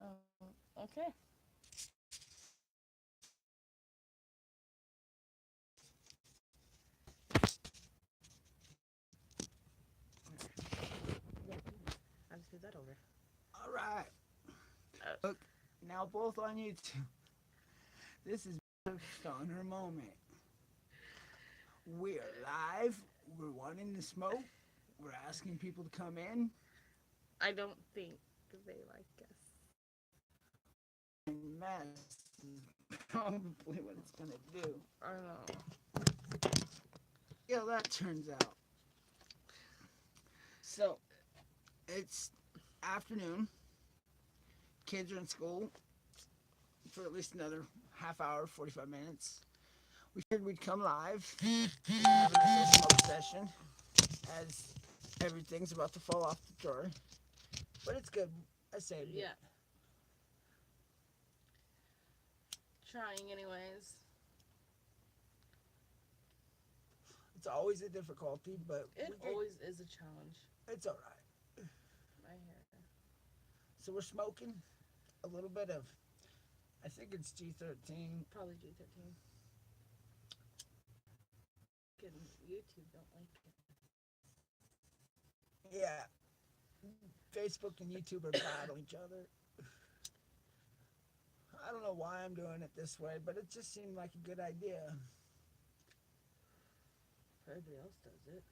Okay. Yeah, I just moved that over. All right. Look, now both on YouTube. This is Stoner Moment. We are live. We're wanting to smoke. We're asking people to come in. I don't think they like us. And mess is probably what it's gonna do. I don't know. Yeah, that turns out. So it's afternoon. Kids are in school for at least another half hour, 45 minutes. We figured we'd come live and have a nice little smoke session as everything's about to fall off the drawer. But it's good. I saved it. Yeah. Trying anyways. It's always a difficulty, but It always is a challenge. it's all right. My hair. So we're smoking a little bit of, I think it's G13. Probably G13. And YouTube don't like it. Yeah, Facebook and YouTube are battling each other. I don't know why I'm doing it this way, but it just seemed like a good idea. Everybody else does it.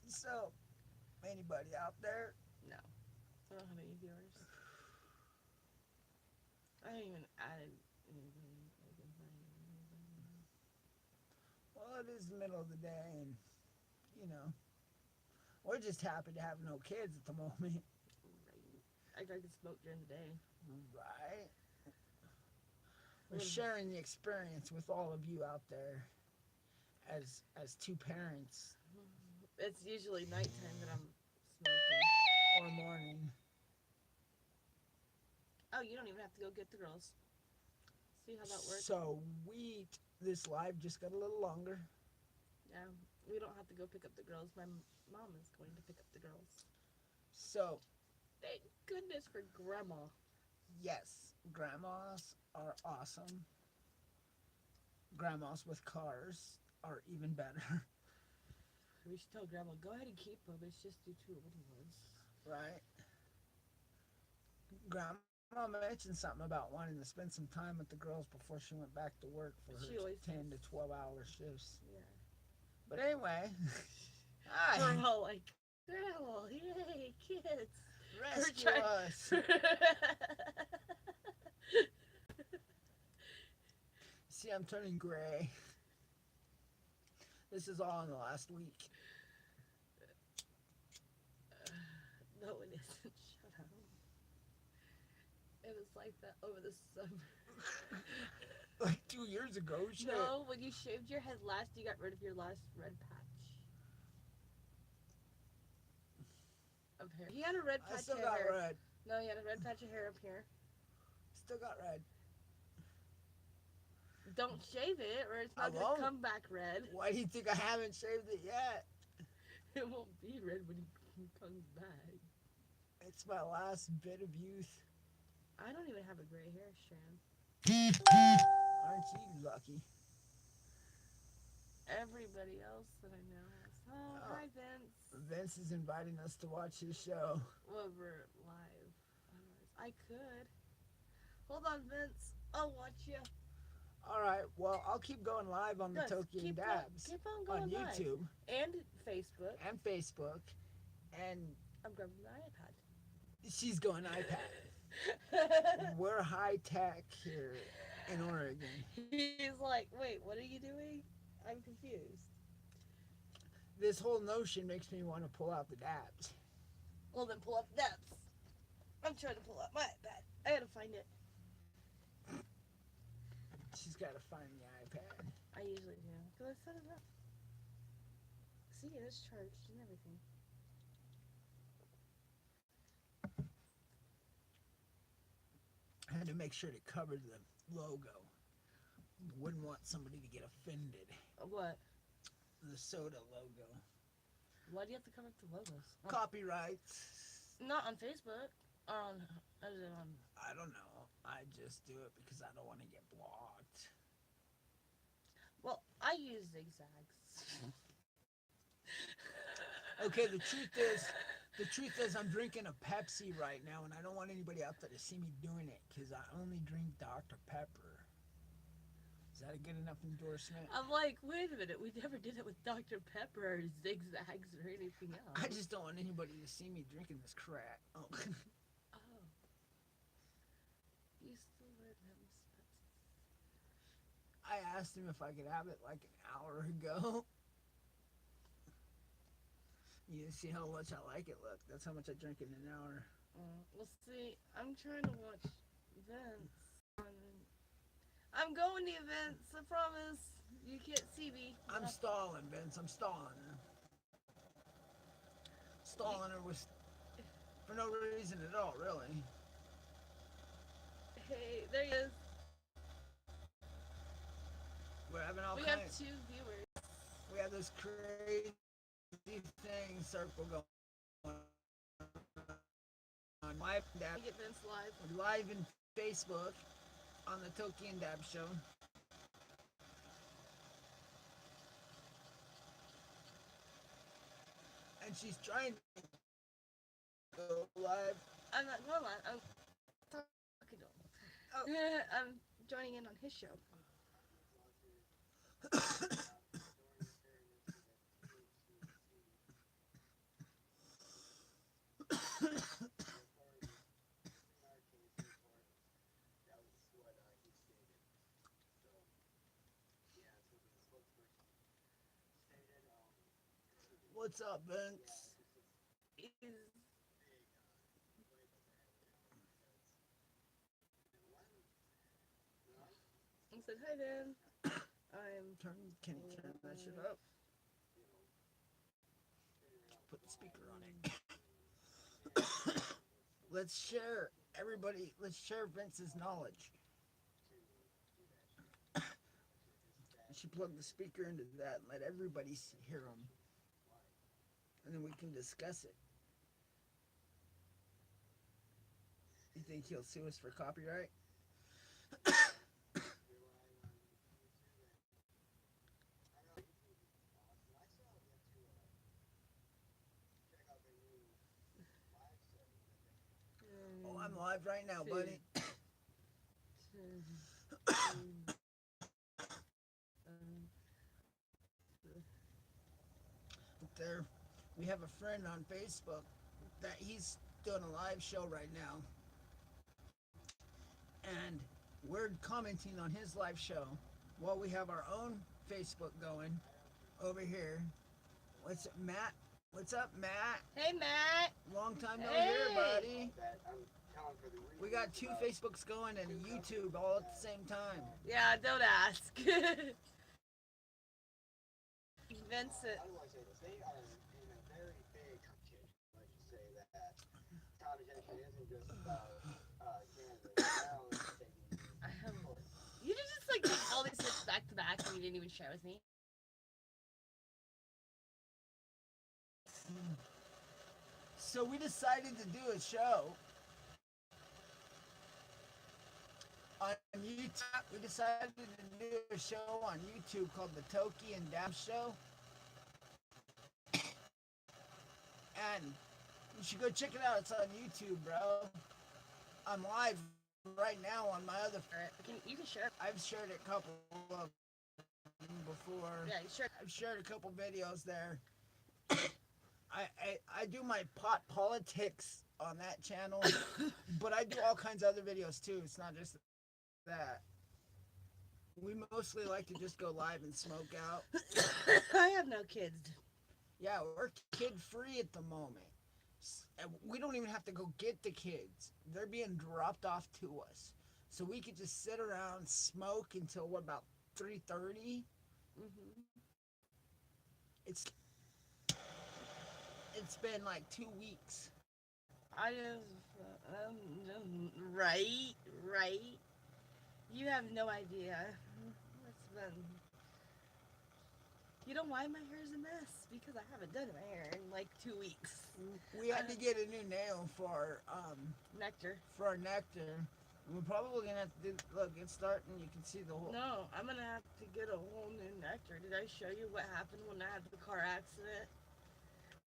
So, anybody out there? No. I don't have any viewers. I haven't even added anybody. I can find anybody. Well, it is the middle of the day, and you know, we're just happy to have no kids at the moment. Right. I can smoke during the day. Right? We're sharing the experience with all of you out there as two parents. It's usually nighttime that I'm smoking. Or morning. Oh, you don't even have to go get the girls. See how that works? Sweet. This live just got a little longer. Yeah, we don't have to go pick up the girls. My mom is going to pick up the girls. So, Thank goodness for grandma. yes, grandmas are awesome. Grandmas with cars are even better, We should tell grandma, go ahead and keep them. It's just you two little ones. right? Grandma mentioned something about wanting to spend some time with the girls before she went back to work for She her always 10 does. to 12-hour shifts. Yeah. But anyway, We're hi, all like, grandma, yay, kids. rescue us. See, I'm turning gray. This is all in the last week. No, it isn't. Shut up. It was like that over the summer. Like 2 years ago, shit. No, when you shaved your head last, you got rid of your last red patch of hair. He had a red I patch still of got hair. red. No, he had a red patch of hair up here. Still got red. Don't shave it, or it's I not gonna won't. come back red. Why do you think I haven't shaved it yet? It won't be red when he comes back. It's my last bit of youth. I don't even have a gray hair strand. Aren't you lucky? Everybody else that I know has. Oh, hi Vince. Vince is inviting us to watch his show. Well, we're live. I could. Hold on, Vince. I'll watch you. All right, well, I'll keep going live on the Yes, Tokey and Dabs keep on going on live. YouTube And Facebook. and Facebook. And I'm grabbing my iPad. she's going iPad. We're high tech here in Oregon. He's like, wait, what are you doing? I'm confused. This whole notion makes me want to pull out the dabs. Well, then pull up the depths. I'm trying to pull up my iPad. I gotta find it. She's got to find the iPad. I usually do. Because I set it up. See, it is charged and everything. I had to make sure to cover the logo. wouldn't want somebody to get offended. What? The soda logo. Why do you have to cover up the logos? Copyrights. Not on Facebook. Or on. Is it on? I don't know. I just do it because I don't want to get blocked. Well, I use zigzags. Okay, the truth is, I'm drinking a Pepsi right now, and I don't want anybody out there to see me doing it because I only drink Dr. Pepper. Is that a good enough endorsement? I'm like, wait a minute, we never did it with Dr. Pepper or zigzags or anything else. I just don't want anybody to see me drinking this crap. Oh. Oh. You still wear them specs? I asked him if I could have it like an hour ago. You see how much I like it. Look, that's how much I drink in an hour. Well, see, I'm trying to watch events. I'm going to events, I promise. You can't see me. I'm stalling, Vince. I'm stalling her. Stalling her with for no reason at all, really. Hey, there he is. We're having all We kinds. have 2 viewers. We have this crazy thing circle going on. Live We get Vince live. We're live in Facebook on the Tokey and Dab show. And she's trying to go live. I'm not going live. I'm talking to him. Oh. I'm joining in on his show. What's up, Vince? I said, hi, Vin. Can you turn that shit up? Put the speaker on it. Let's share, everybody, let's share Vince's knowledge. You should plug the speaker into that and let everybody hear him. And then we can discuss it. You think he'll sue us for copyright? Oh, I'm live right now, buddy. There, we have a friend on Facebook that he's doing a live show right now. And we're commenting on his live show while we have our own Facebook going over here. What's up, Matt? What's up, Matt? Hey, Matt. Long time no Hey. hear, buddy. We got 2 Facebooks going and a YouTube all at the same time. Yeah, don't ask. Vincent. How do I say this? They are in a very big kitchen. Let's just say that college education isn't just about Kansas. Now it's taking. You did just like take all these hits back to back and you didn't even share with me. So we decided to do a show on YouTube. We decided to do a show on YouTube called the Tokey and Dab Show. And you should go check it out. It's on YouTube, bro. I'm live right now on my other. You can share. I've shared a couple of them before. Yeah, you sure. I've shared a couple videos there. I do my pot politics on that channel, but I do all kinds of other videos too. It's not just that. We mostly like to just go live and smoke out. I have no kids. Yeah, we're kid free at the moment. We don't even have to go get the kids. They're being dropped off to us. So we could just sit around, smoke until what, about 3:30? Mm-hmm. It's been like 2 weeks. I just right. You have no idea. then you know why my hair's a mess? Because I haven't done my hair in like 2 weeks. We had to get a new nail Nectar. for our nectar. We're probably gonna have to look. It's starting. You can see the whole. No, I'm gonna have to get a whole new nectar. Did I show you what happened when I had the car accident?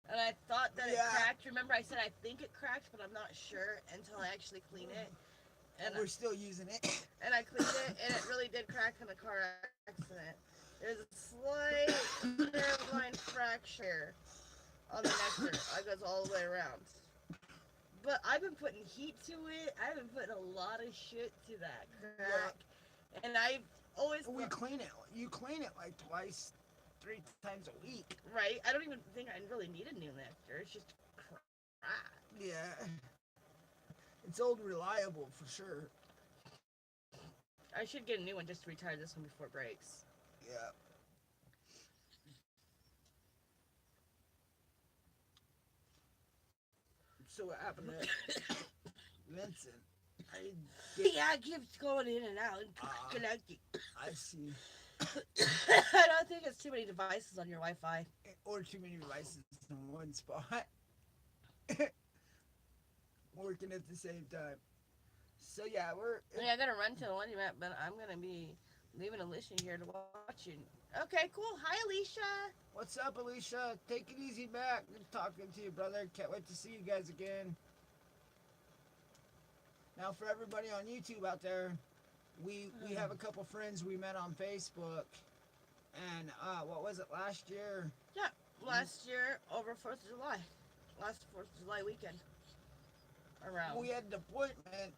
And I thought that it Yeah. cracked. Remember, I said I think it cracked, but I'm not sure until I actually clean it. And We're still using it. and I cleaned it, and it really did crack in the car accident. There's a slight hairline fracture on the nectar. It goes all the way around. But I've been putting heat to it. I've been putting a lot of shit to that crack. And I've always... We clean it. You clean it like twice, 3 times a week. Right? I don't even think I really need a new nectar. It's just crap. Yeah. It's old reliable for sure. I should get a new one just to retire this one before it breaks. Yeah. So what happened to Vincent? Yeah, it keeps going in and out and connecting. I see. I don't think it's too many devices on your Wi-Fi. Or too many devices in one spot. Working at the same time. So yeah, Yeah, I gotta run to the laundromat, but I'm gonna be leaving Alicia here to watch you. Okay, cool. Hi, Alicia. What's up, Alicia? Take it easy back. Good talking to you, brother. Can't wait to see you guys again. Now, for everybody on YouTube out there, we have a couple friends we met on Facebook, and what was it, last year? Yeah, last year over 4th of July. Last 4th of July weekend. Around. We had an appointment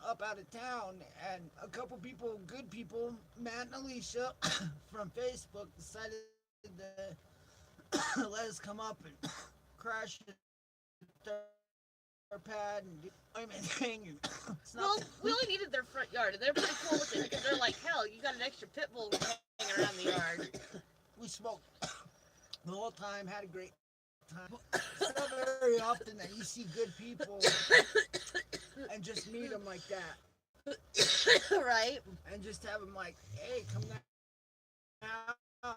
up out of town, and a couple people, good people, Matt and Alicia from Facebook decided to let us come up and crash our pad and do the appointment thing. Well, we only needed their front yard, and they're pretty cool with it because they're like, hell, you got an extra pit bull hanging around the yard. We smoked the whole time, had a great time. It's not very often that you see good people and just meet them like that. Right? And just have them like, hey, come now.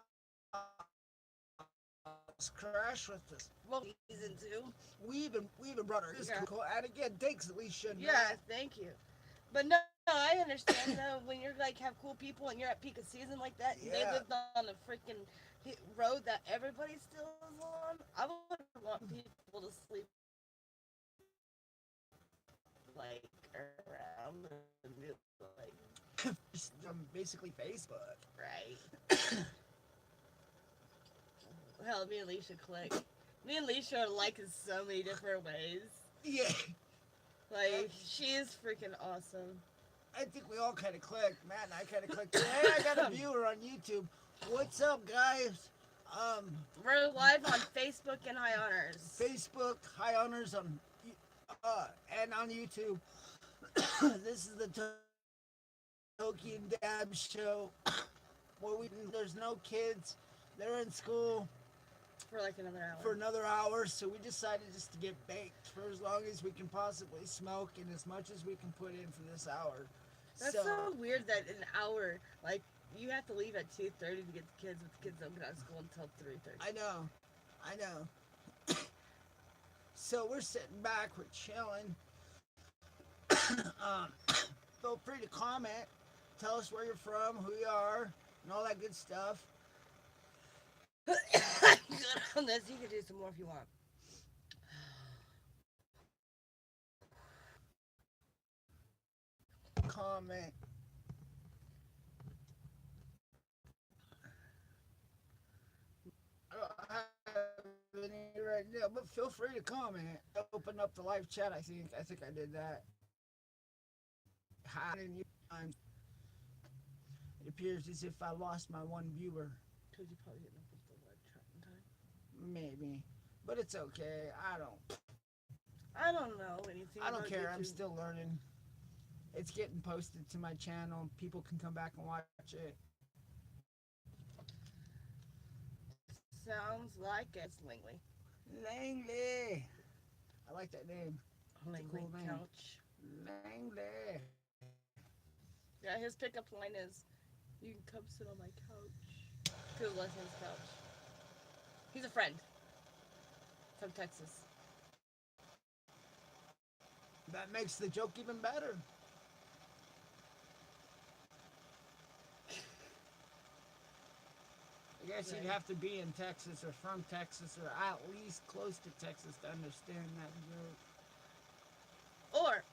Let's crash with us. Well, season 2. We even brought our cool. And again, thanks, Alicia. Yeah, thank you. But no, I understand though when you're like have cool people and you're at peak of season like that. Yeah. They lived on a freaking road that everybody still is on. I would want people to sleep like around and be like basically Facebook. right. Hell, me and Alicia click. Me and Alicia are like in so many different ways. Yeah. Like, she is freaking awesome. I think we all kind of clicked. Matt and I kind of clicked. Hey, I got a viewer on YouTube. What's up, guys? We're live on Facebook and High Honors. Facebook, High Honors on, and on YouTube. This is the Tokey and Dab show where there's no kids. They're in school For like another hour. for another hour, so we decided just to get baked for as long as we can possibly smoke and as much as we can put in for this hour. That's so weird that an hour, like, you have to leave at 2:30 to get the kids, but the kids don't get out of school until 3:30. I know. So we're sitting back, we're chilling. Feel free to comment, tell us where you're from, who you are, and all that good stuff. Good on this. You can do some more if you want. Comment. I don't have any right now, but feel free to comment. Open up the live chat. I think I did that. Hi, it appears as if I lost my one viewer. Because you probably didn't open the live chat in time. Maybe, but it's okay. I don't know anything. I don't about care. I'm YouTube. still learning. It's getting posted to my channel. People can come back and watch it. Sounds like it's Langley. Langley. I like that name. Langley cool name. Couch. Langley. Yeah, his pickup line is, You can come sit on my couch. Because Leslie's couch. He's a friend from Texas. That makes the joke even better. I guess Right. you'd have to be in Texas or from Texas or at least close to Texas to understand that joke. Or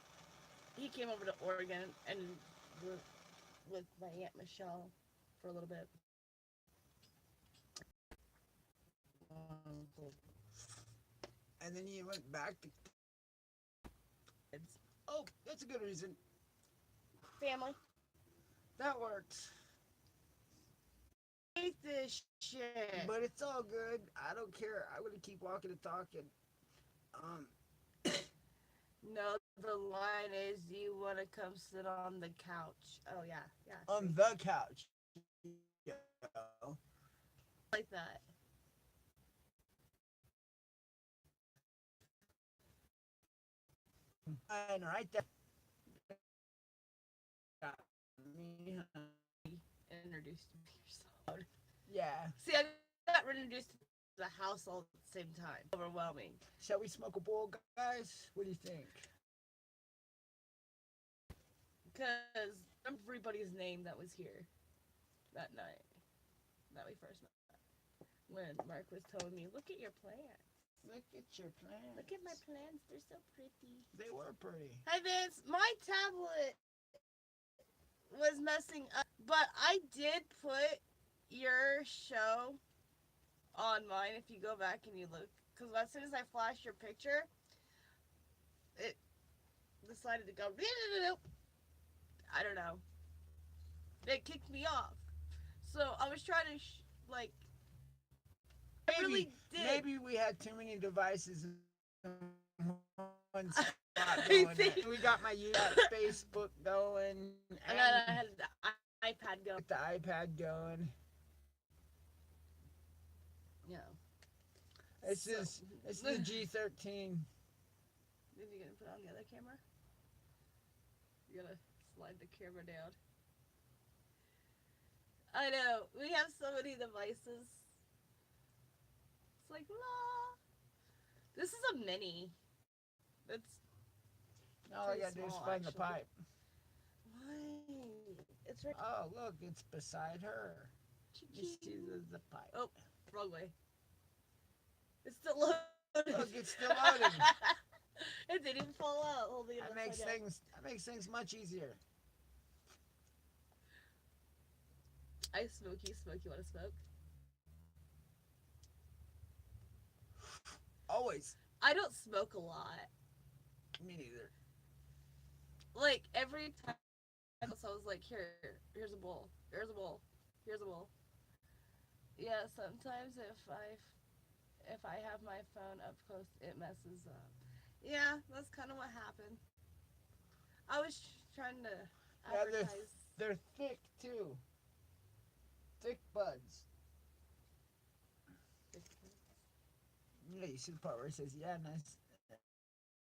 he came over to Oregon and lived with my Aunt Michelle for a little bit. And then you went back to. It's Oh, that's a good reason. family. That works. I hate this shit. But it's all good. I don't care. I'm gonna keep walking and talking. Um, No, the line is, "Do you want to come sit on the couch?" Oh yeah, yeah. on see? the couch. Yeah. Like that. And right there. Got me. Introduced me yourself. Yeah. See, I got introduced to the house all at the same time. Overwhelming. Shall we smoke a bowl, guys? What do you think? Because everybody's name that was here that night that we first met. When Mark was telling me, "Look at your plants. Look at your plants. Look at my plants. They're so pretty." They were pretty. Hi, Vince. My tablet was messing up, but I did put your show on mine. If you go back and you look, because as soon as I flashed your picture, it decided to go. I don't know. It kicked me off. So I was trying to like. I really did. Maybe we had too many devices in one spot I going. think- We got my Facebook going. And then I had the iPad go. the iPad going. Yeah. It's So- just it's the G13. Then you're gonna put it on the other camera. You're gonna slide the camera down. I know. We have so many devices. It's like, la. This is a mini. It's All I pretty gotta do is small, find the actually. pipe. why? It's right. Oh, look, it's beside her. You see the pipe. Oh, wrong way. It's still loading. Look, it's still loading. It didn't even fall out. Holding it That upside down. makes things much easier. I smoky. You want to smoke? Always. I don't smoke a lot. Me neither. Like every time I was like, here's a bowl. Here's a bowl. Here's a bowl. Yeah, sometimes if I have my phone up close, it messes up. Yeah, that's kind of what happened. I was trying to Yeah, advertise. they're thick too. Thick buds. Yeah, you see the part where it says, yeah, nice.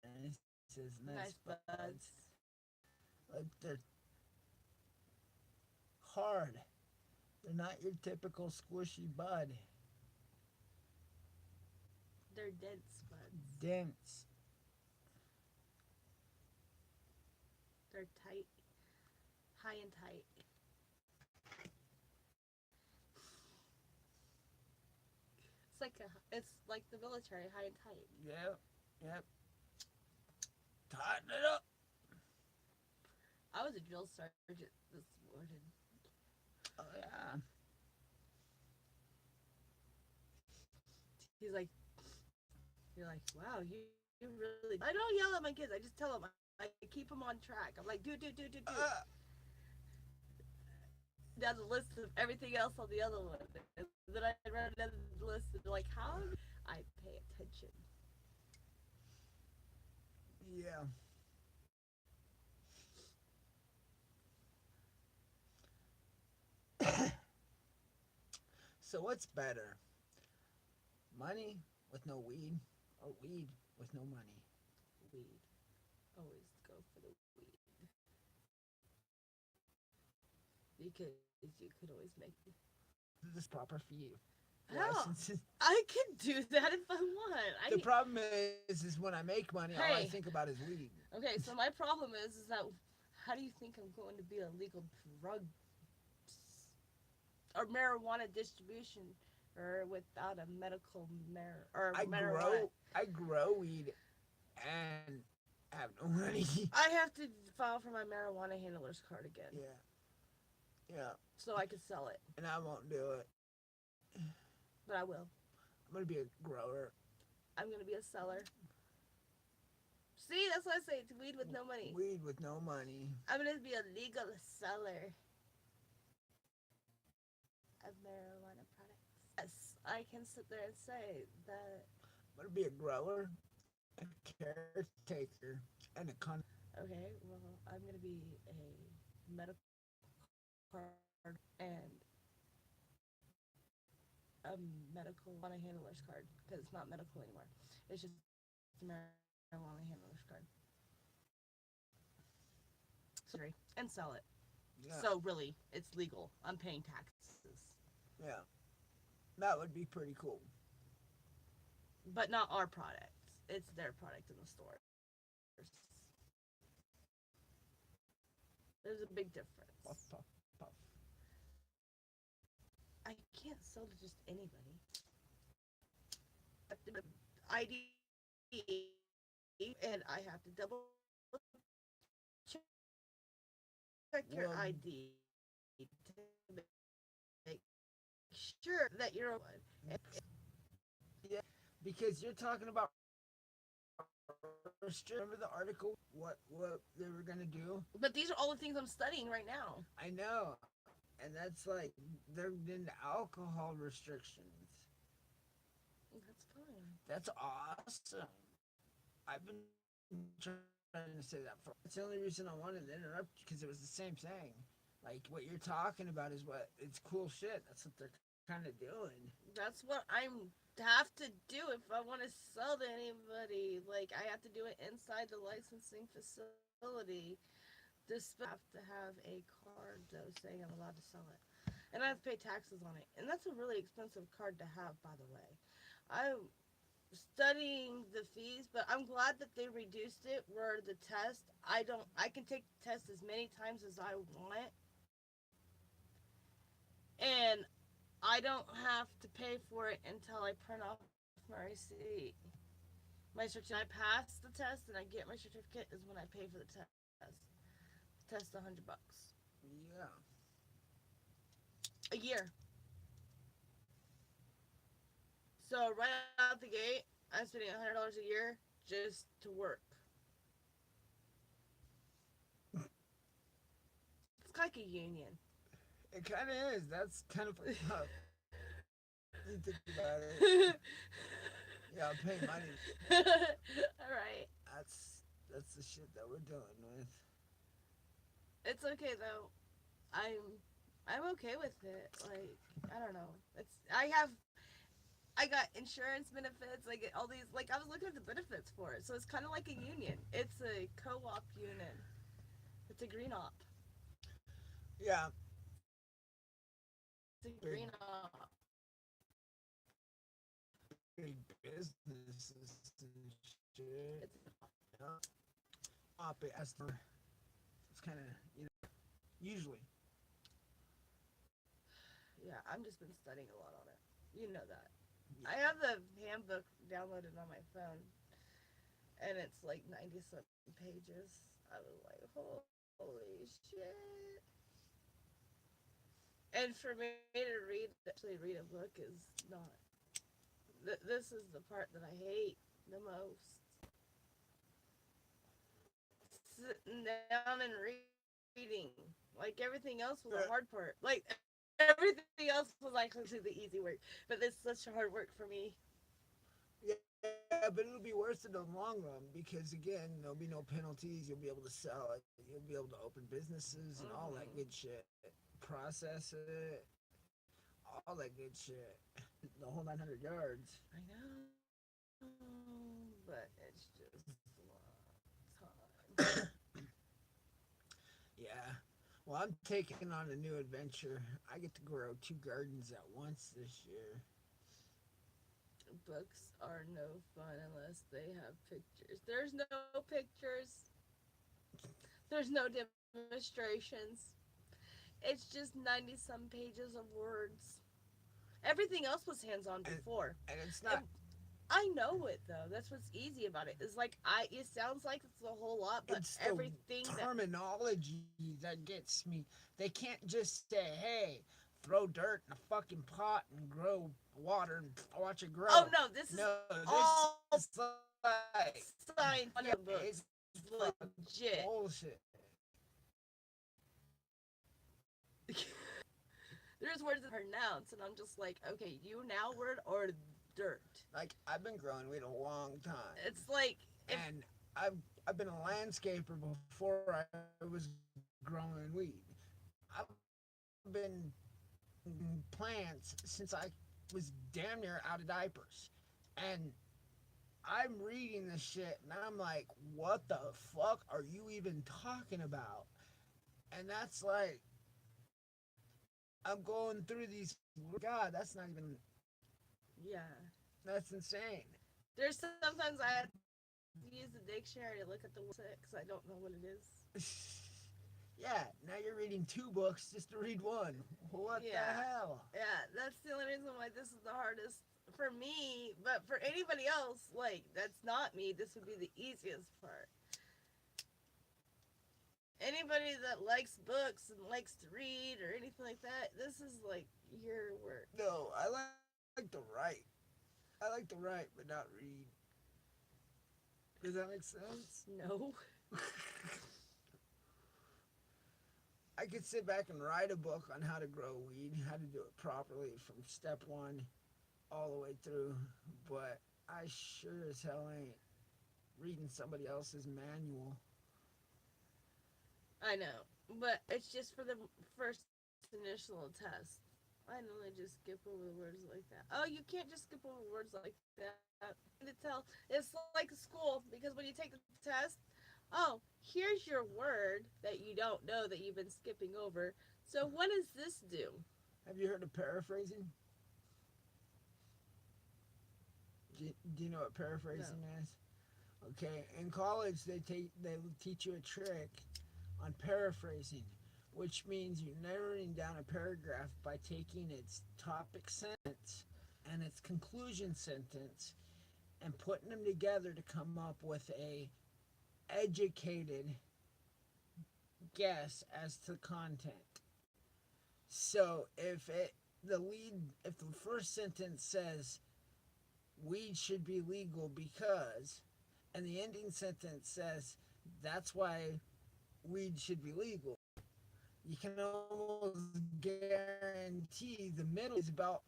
And it says nice buds. Like they're hard. They're not your typical squishy bud. They're dense buds. Dense. They're tight. High and tight. It's like the military, high and tight. Yep. Tighten it up. I was a drill sergeant this morning. Oh, yeah. He's like, you're like, wow, you really. I don't yell at my kids. I just tell them. I keep them on track. I'm like, do. Down the list of everything else on the other one. And then I read another list and they're like, how? I pay attention. Yeah. So what's better? Money with no weed or weed with no money? Weed. Always go for the weed. because you could always make. This proper for you. Hell, Licenses. I can do that if I want. The problem is when I make money, all I Hey. think about is weed. Okay, so my problem is that how do you think I'm going to be a legal drug or marijuana distribution or without a medical or marijuana? I grow weed and have no money. I have to file for my marijuana handler's card again Yeah, so I can sell it, and I won't do it. but I will. I'm gonna be a grower. I'm gonna be a seller. See, that's what I say. It's weed with no money. Weed with no money. I'm gonna be a legal seller of marijuana products. Yes, I can sit there and say that. I'm gonna be a grower, a caretaker, and a con. Okay, well, I'm gonna be a medical card and a medical marijuana handler's card because it's not medical anymore. It's just a marijuana handler's card. Sorry, and sell it. Yeah. So really, it's legal. I'm paying taxes, Yeah, that would be pretty cool. but not our product. It's their product in the stores. There's a big difference. Puff, puff, puff. I can't sell to just anybody. I have to have ID, and I have to double check your Well- ID to make sure that you're one. Yeah, because you're talking about. Remember the article? What they were gonna do? But these are all the things I'm studying right now. I know, and that's like they're into alcohol restrictions. That's fine. That's awesome. I've been trying to say that for. That's the only reason I wanted to interrupt because it was the same thing. Like what you're talking about is what it's cool shit. That's what they're kind of doing. That's what I'm have to do if I want to sell to anybody. Like I have to do it inside the licensing facility. This have to have a card though saying I'm allowed to sell it, and I have to pay taxes on it. And that's a really expensive card to have, by the way. I'm studying the fees, but I'm glad that they reduced it. Where the test, I can take the test as many times as I want, and I don't have to pay for it until I print off my receipt. My certificate, I pass the test and I get my certificate is when I pay for the test. The test $100 Yeah. a year. So right out the gate, I'm spending $100 a year just to work. It's like a union. It kind of is. That's kind of fucked up. You think about it. Yeah, pay money. All right. That's the shit that we're dealing with. It's okay though. I'm okay with it. Like I don't know. I got insurance benefits. I get all these. Like I was looking at the benefits for it, so it's kind of like a union. It's a co-op union. It's a green op. Yeah. It's a green op. Big businesses and shit. It's Yeah. Op it as for. It's kind of usually. Yeah, I've just been studying a lot on it. You know that. I have the handbook downloaded on my phone, and it's like 90-something pages. I was like, holy shit. And for me to actually read a book is not. This is the part that I hate the most. Sitting down and reading. Like everything else was a hard part. Like everything else was actually the easy work. But it's such hard work for me. Yeah, but it'll be worth it in the long run because again, there'll be no penalties. You'll be able to sell it. You'll be able to open businesses and all that good shit. Process it, all that good shit. The whole 900 yards. I know, but it's just a lot of time. Yeah. Well, I'm taking on a new adventure. I get to grow 2 gardens at once this year. Books are no fun unless they have pictures. There's no pictures. There's no demonstrations. It's just 90 some pages of words. Everything else was hands on And, before. and it's And not. I know it though. That's what's easy about it. It's like it sounds like it's a whole lot, but It's the everything that terminology that gets me. They can't just say, "Hey, throw dirt in a fucking pot and grow water and watch it grow." oh no, this is No, this all is like, science yeah, in the it's books. Legit. bullshit. There's words that pronounce, and I'm just like, okay, you now word or dirt. Like I've been growing weed a long time, It's like if and I've been a landscaper before I was growing weed. I've been plants since I was damn near out of diapers, and I'm reading this shit, and I'm like, what the fuck are you even talking about? And that's like, I'm going through these. God, that's not even. yeah. That's insane. There's sometimes I have to use the dictionary to look at the word because I don't know what it is. Yeah, now you're reading 2 books just to read one. What the Yeah. hell? Yeah, that's the only reason why this is the hardest for me. But for anybody else, like, that's not me. This would be the easiest part. Anybody that likes books and likes to read or anything like that, this is like your work. No, I like to write. I like to write, but not read. Does that make sense? No. I could sit back and write a book on how to grow weed, how to do it properly from step one all the way through, but I sure as hell ain't reading somebody else's manual. I know. But it's just for the first initial test. I normally just skip over the words like that. Oh, you can't just skip over words like that. To tell. It's like school because when you take the test, oh, here's your word that you don't know that you've been skipping over. So what does this do? Have you heard of paraphrasing? Do you know what No. paraphrasing is? Okay, in college they teach you a trick on paraphrasing, which means you're narrowing down a paragraph by taking its topic sentence and its conclusion sentence and putting them together to come up with a educated guess as to content. So if the first sentence says weed should be legal because, and the ending sentence says that's why weed should be legal, you can almost guarantee the middle is about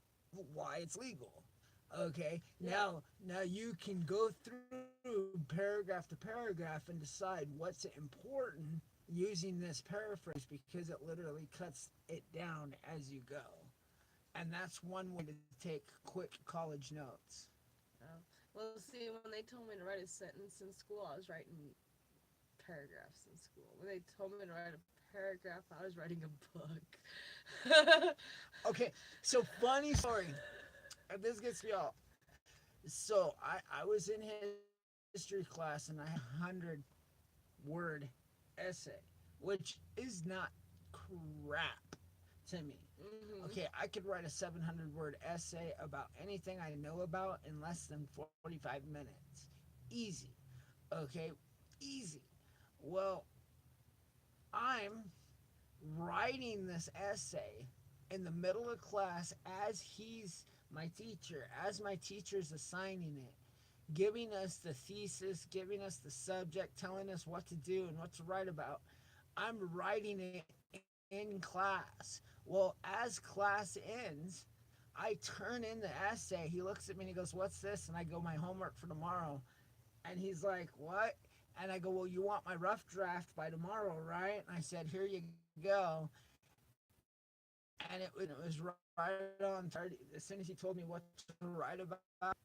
why it's legal. Okay, Yeah. now you can go through paragraph to paragraph and decide what's important using this paraphrase because it literally cuts it down as you go. And that's one way to take quick college notes. Oh. Well, see, when they told me to write a sentence in school, I was writing paragraphs in school. When they told me to write a paragraph, I was writing a book. Okay, so funny story. And this gets me all. So I was in history class and I had 100 word essay, which is not crap to me. hmm Okay, I could write a 700-word essay about anything I know about in less than 45 minutes. Easy. Okay, easy. Well, I'm writing this essay in the middle of class as he's my teacher, as my teacher's assigning it, giving us the thesis, giving us the subject, telling us what to do and what to write about. I'm writing it in class. Well, as class ends, I turn in the essay. He looks at me and he goes, "What's this?" And I go, "My homework for tomorrow." And he's like, "What?" And I go, "Well, you want my rough draft by tomorrow, right?" And I said, "Here you go." And it was right on target. As soon as he told me what to write about,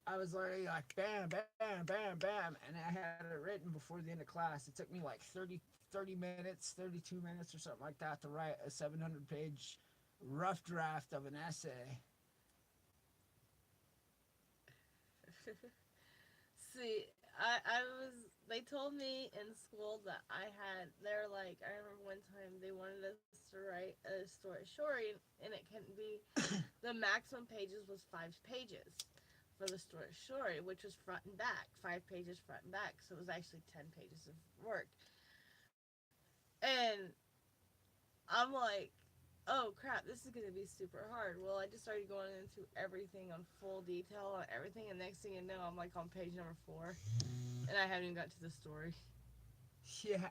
I was already like bam, bam, bam, bam. And I had it written before the end of class. It took me like 30, 30 minutes, 32 minutes or something like that to write a 700-page rough draft of an essay. See, they told me in school that they're like, I remember one time they wanted us to write a story, and it couldn't be, the maximum pages was 5 pages for the story, which was front and back, 5 pages front and back, so it was actually 10 pages of work. And I'm like, oh crap, this is gonna be super hard. Well, I just started going into everything on full detail on everything, and next thing you know, I'm like on page number 4, and I haven't even got to the story. Yeah.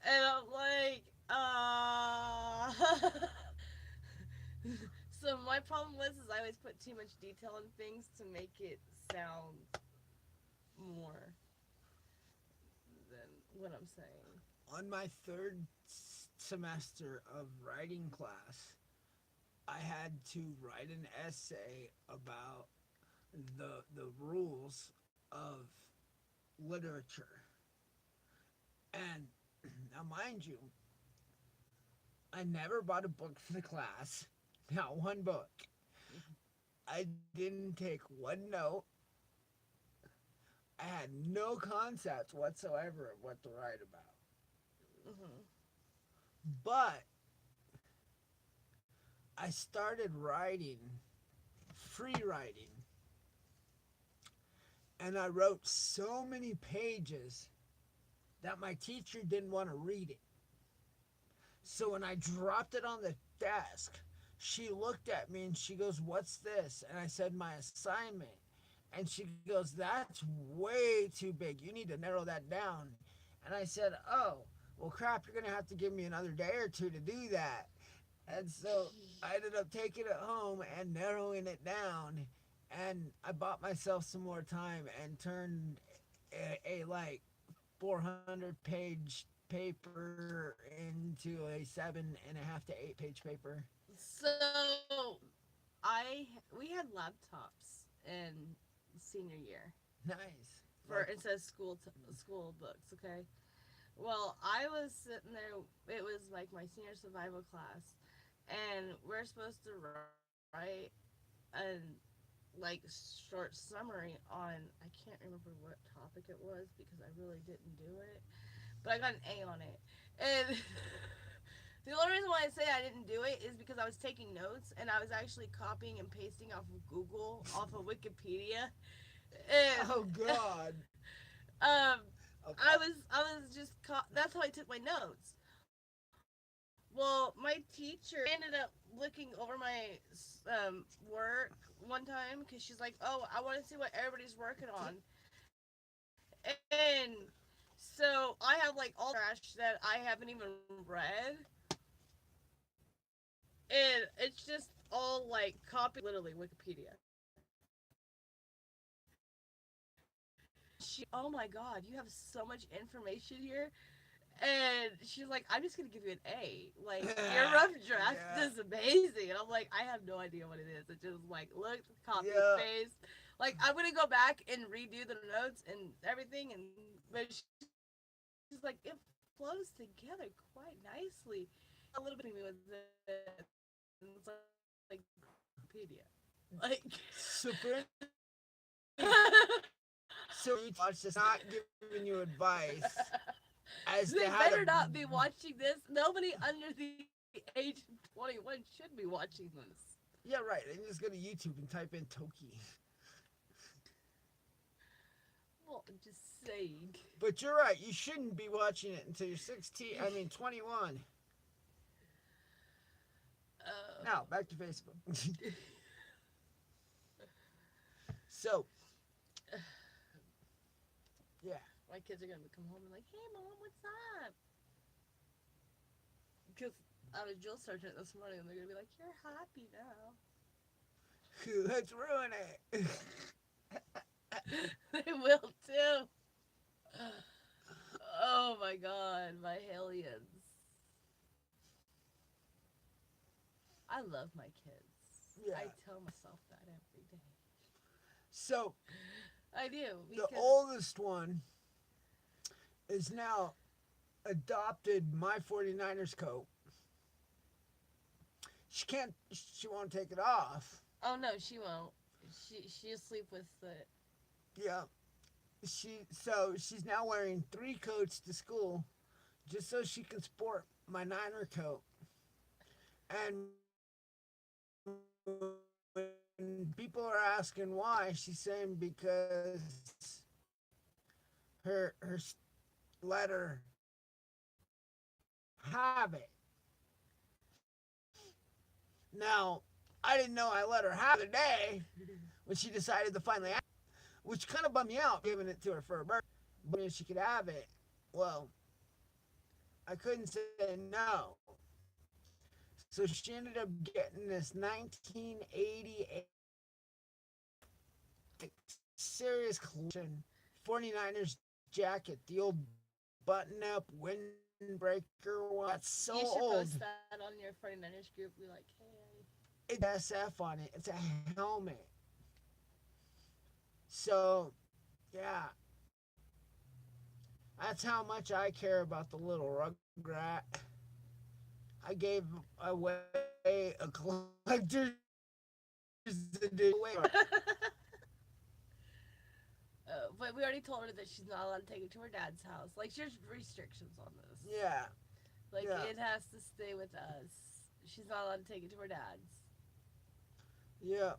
And I'm like, So my problem is I always put too much detail in things to make it sound more than what I'm saying. On my third semester of writing class, I had to write an essay about the rules of literature. And now, mind you, I never bought a book for the class, not one book. I didn't take one note. I had no concept whatsoever of what to write about. Mm-hmm. But I started writing, free writing, and I wrote so many pages that my teacher didn't want to read it. So when I dropped it on the desk, she looked at me and she goes, "What's this?" And I said, "My assignment." And she goes, "That's way too big. You need to narrow that down." And I said, "Oh, well, crap, you're going to have to give me another day or two to do that." And so I ended up taking it home and narrowing it down. And I bought myself some more time and turned a like 400 page paper into a 7.5 to 8 page paper. So we had laptops in senior year Nice. for it says school books. Okay. Well, I was sitting there. It was like my senior survival class, and we're supposed to write a like short summary on, I can't remember what topic it was because I really didn't do it, but I got an A on it. And the only reason why I say I didn't do it is because I was taking notes and I was actually copying and pasting off of Google, off of Wikipedia. And Oh God. um Okay. I was just that's how I took my notes. Well, my teacher ended up looking over my work one time because she's like, "Oh, I want to see what everybody's working on," and so I have like all the trash that I haven't even read, and it's just all like copy, literally Wikipedia. She, oh my god, you have so much information here. And she's like, I'm just gonna give you an A. Like, your rough draft Yeah. is amazing. And I'm like, I have no idea what it is. It just like look, copy, Yeah. paste. Like, I'm gonna go back and redo the notes and everything. And but she's like, it flows together quite nicely. A little bit of me with it. And it's like Wikipedia. Like, So for so you watch this, not giving you advice as they to how better to. not be watching this. Nobody under the age of 21 should be watching this. Yeah, right. And just go to YouTube and type in Tokey. Well, I'm just saying. But you're right. You shouldn't be watching it until you're 16. I mean 21. Now back to Facebook. So, yeah. My kids are gonna come home and like, "Hey, mom, what's up?" Because I was drill sergeant this morning, and they're gonna be like, "You're happy now." Let's ruin it. They will too. Oh my god, my aliens. I love my kids. Yeah. I tell myself that every day. So, I do. the oldest one is now adopted my 49ers coat. She won't take it off. Oh no, she won't. She'll sleep with it. Yeah. She's now wearing 3 coats to school just so she can sport my Niner coat. And when people are asking why, she's saying because her letter have it. Now, I didn't know I let her have it today when she decided to finally ask, which kind of bummed me out, giving it to her for her birthday. But if she could have it, well, I couldn't say no. So she ended up getting this 1988 serious collection 49ers jacket, the old button-up windbreaker one. That's so you should old. Post that on your 49ers group. Be like, hey. It's SF on it. It's a helmet. So, yeah. That's how much I care about the little rugrat. I gave away a collector's edition. But we already told her that she's not allowed to take it to her dad's house. Like, there's restrictions on this. Yeah. Like, yeah. It has to stay with us. She's not allowed to take it to her dad's. Yeah.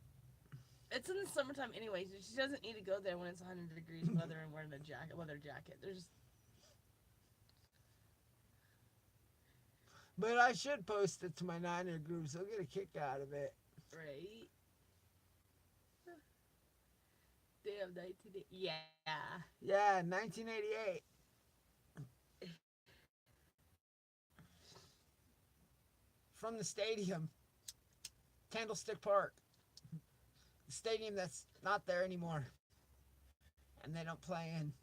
It's in the summertime anyway, so she doesn't need to go there when it's 100 degrees weather and wearing a weather jacket. But I should post it to my Niner groups. They'll get a kick out of it. Right? Damn, 1988. Yeah. Yeah, 1988. From the stadium. Candlestick Park. The stadium that's not there anymore. And they don't play in.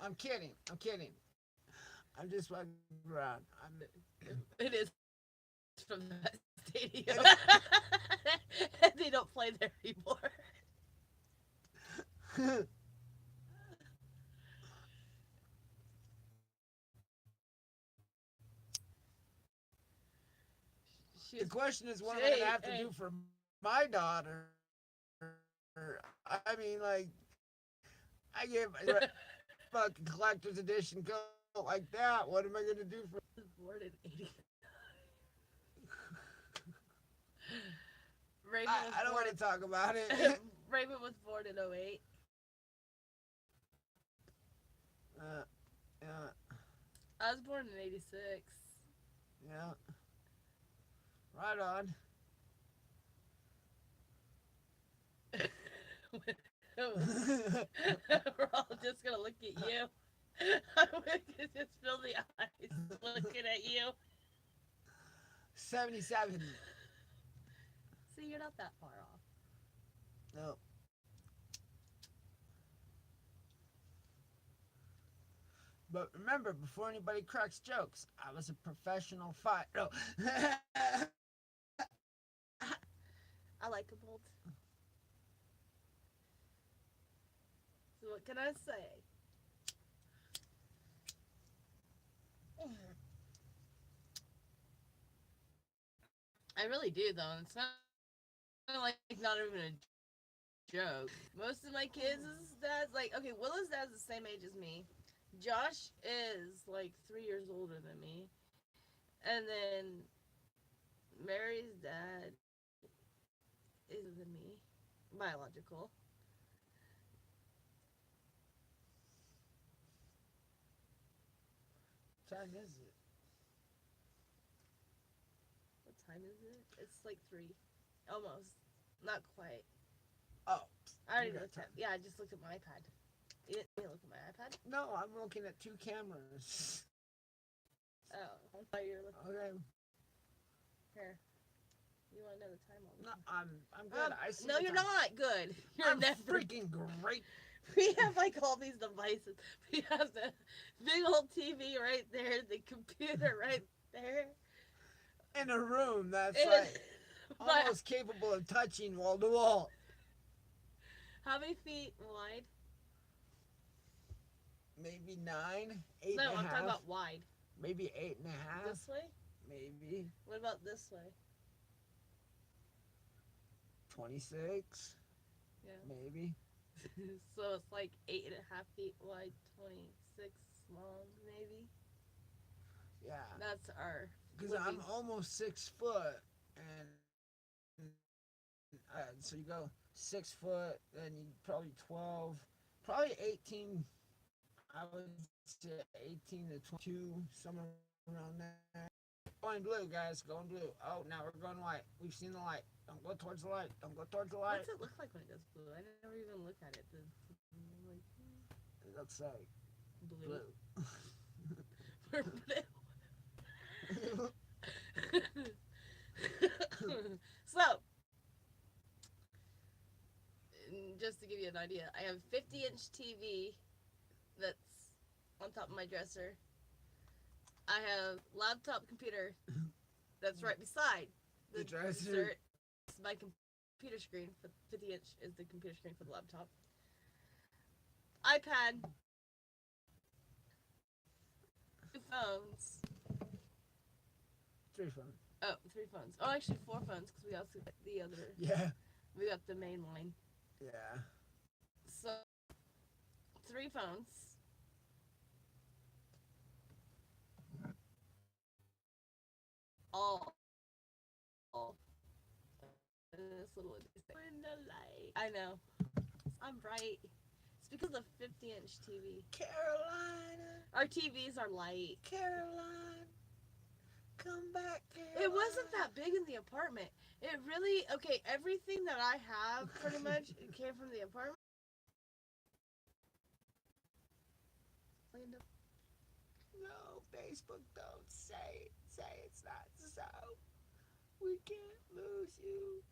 I'm kidding. I'm just fucking around. It is from that stadium. They don't play there anymore. The question is, what am I going to have to do for my daughter? I mean, like, I gave a fucking collector's edition coat like that. What am I going to do for... I was born in 89. I don't want to talk about it. Raven was born in 08. Yeah. I was born in 86. Yeah. Right on. We're all just gonna look at you. I can just feel the eyes looking at you. 77. See, you're not that far off. No. But remember, before anybody cracks jokes, I was a professional fighter. No. I like a bold. So what can I say? I really do, though. It's not like not even a joke. Most of my kids' dads, like, okay, Willa's dad's the same age as me. Josh is like 3 years older than me. And then Mary's dad is older than me. Biological. What time is it? What time is it? It's like 3. Almost. Not quite. Oh. I already looked at. Yeah, I just looked at my iPad. You didn't look at my iPad? No, I'm looking at 2 cameras. Oh, I thought you were looking. Okay. Here. You want to know the time on No, I'm good. I see. No, you're not good. You're I'm never freaking great. We have like all these devices. We have the big old TV right there, the computer right there. In a room that's And like almost capable of touching wall to wall. How many feet wide? Maybe 9, 8 No, and a I'm half. talking about wide. Maybe 8 and a half. This way? Maybe What about this way? 26. Yeah. Maybe. So it's like 8.5 feet wide, 26 long, maybe. Yeah. That's our. Because I'm almost 6 foot, and so you go 6 foot, then you probably 12, probably 18. I would say 18 to 22, somewhere around there. Going blue, guys. Going blue. Oh, now we're going white. We've seen the light. Don't go towards the light. Don't go towards the light. What's it look like when it goes blue? I never even look at it. Like, It looks like blue. blue. We're blue. So, just to give you an idea, I have a 50-inch TV that's on top of my dresser. I have laptop computer that's right beside The dresser. It's my computer screen. 50-inch is the computer screen for the laptop. iPad. 2 phones. 3 phones. Oh, 3 phones. Oh, actually 4 phones because we also got the other. Yeah. We got the main line. Yeah. So 3 phones. All. This little window light. I know. I'm right. It's because of the 50-inch TV. Carolina. Our TVs are light. Caroline. Come back, Caroline. It wasn't that big in the apartment. It really, okay, everything that I have pretty much came from the apartment. No, Facebook don't say it. Say it's not so. We can't lose you.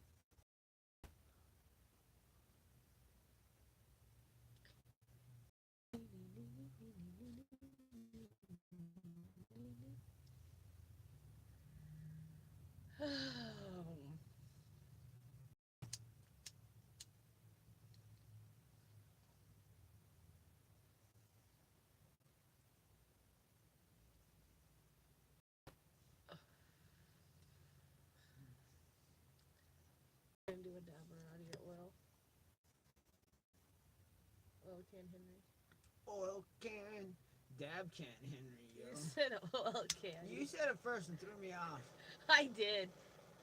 I'm gonna do a dabber out of your oil. Oil can Henry. Oil can. Dab can, Henry. Yo. You said oil can. You said it first and threw me off. I did.